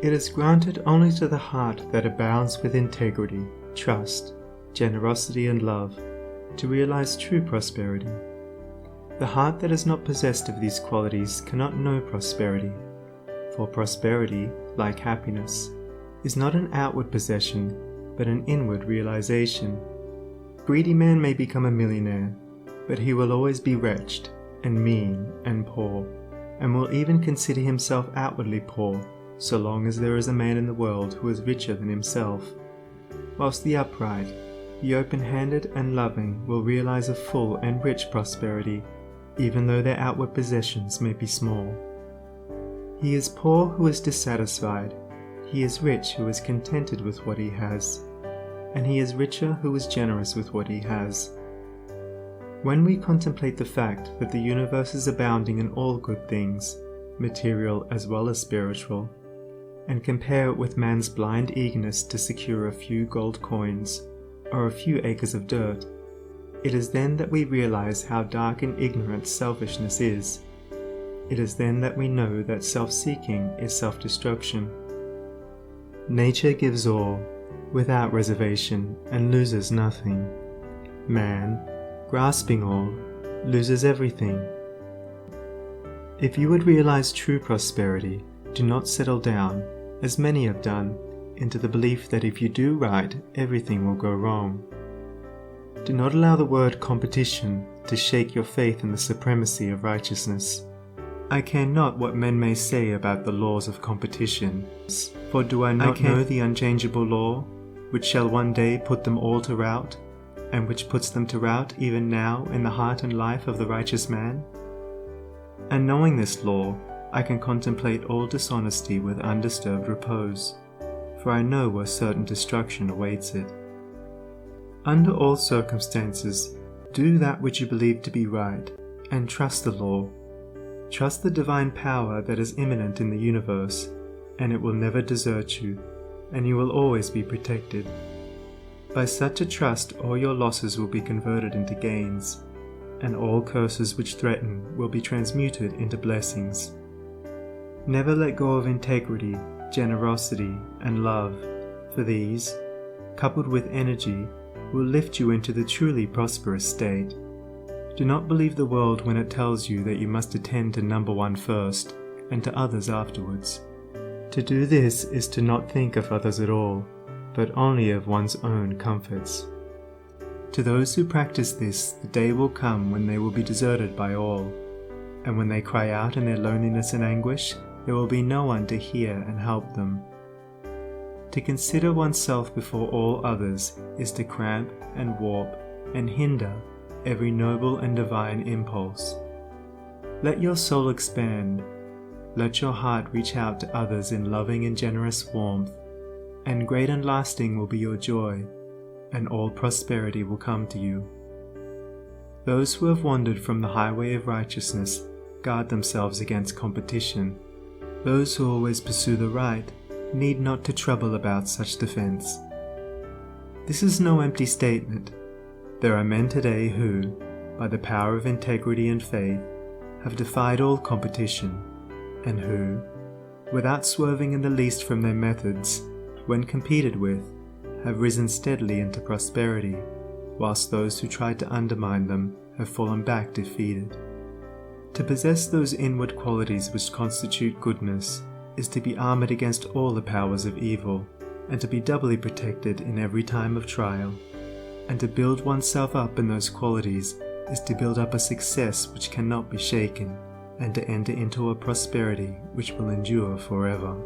It is granted only to the heart that abounds with integrity, trust, generosity and love, to realize true prosperity. The heart that is not possessed of these qualities cannot know prosperity, for prosperity, like happiness, is not an outward possession, but an inward realization. Greedy man may become a millionaire, but he will always be wretched, and mean, and poor, and will even consider himself outwardly poor, so long as there is a man in the world who is richer than himself. Whilst the upright, the open-handed and loving will realize a full and rich prosperity, even though their outward possessions may be small. He is poor who is dissatisfied, he is rich who is contented with what he has, and he is richer who is generous with what he has. When we contemplate the fact that the universe is abounding in all good things, material as well as spiritual, and compare it with man's blind eagerness to secure a few gold coins or a few acres of dirt, it is then that we realize how dark and ignorant selfishness is. It is then that we know that self-seeking is self-destruction. Nature gives all, without reservation, and loses nothing. Man, grasping all, loses everything. If you would realize true prosperity, do not settle down, as many have done, into the belief that if you do right, everything will go wrong. Do not allow the word competition to shake your faith in the supremacy of righteousness. I care not what men may say about the laws of competition, for do I not know the unchangeable law, which shall one day put them all to rout, and which puts them to rout even now in the heart and life of the righteous man? And knowing this law, I can contemplate all dishonesty with undisturbed repose, for I know where certain destruction awaits it. Under all circumstances, do that which you believe to be right, and trust the law. Trust the divine power that is immanent in the universe, and it will never desert you, and you will always be protected. By such a trust, all your losses will be converted into gains, and all curses which threaten will be transmuted into blessings. Never let go of integrity, generosity, and love, for these, coupled with energy, will lift you into the truly prosperous state. Do not believe the world when it tells you that you must attend to number one first, and to others afterwards. To do this is to not think of others at all, but only of one's own comforts. To those who practice this, the day will come when they will be deserted by all, and when they cry out in their loneliness and anguish, there will be no one to hear and help them. To consider oneself before all others is to cramp and warp and hinder every noble and divine impulse. Let your soul expand. Let your heart reach out to others in loving and generous warmth, and great and lasting will be your joy, and all prosperity will come to you. Those who have wandered from the highway of righteousness guard themselves against competition. Those who always pursue the right need not to trouble about such defense. This is no empty statement. There are men today who, by the power of integrity and faith, have defied all competition, and who, without swerving in the least from their methods, when competed with, have risen steadily into prosperity, whilst those who tried to undermine them have fallen back defeated. To possess those inward qualities which constitute goodness is to be armored against all the powers of evil, and to be doubly protected in every time of trial. And to build oneself up in those qualities is to build up a success which cannot be shaken, and to enter into a prosperity which will endure forever.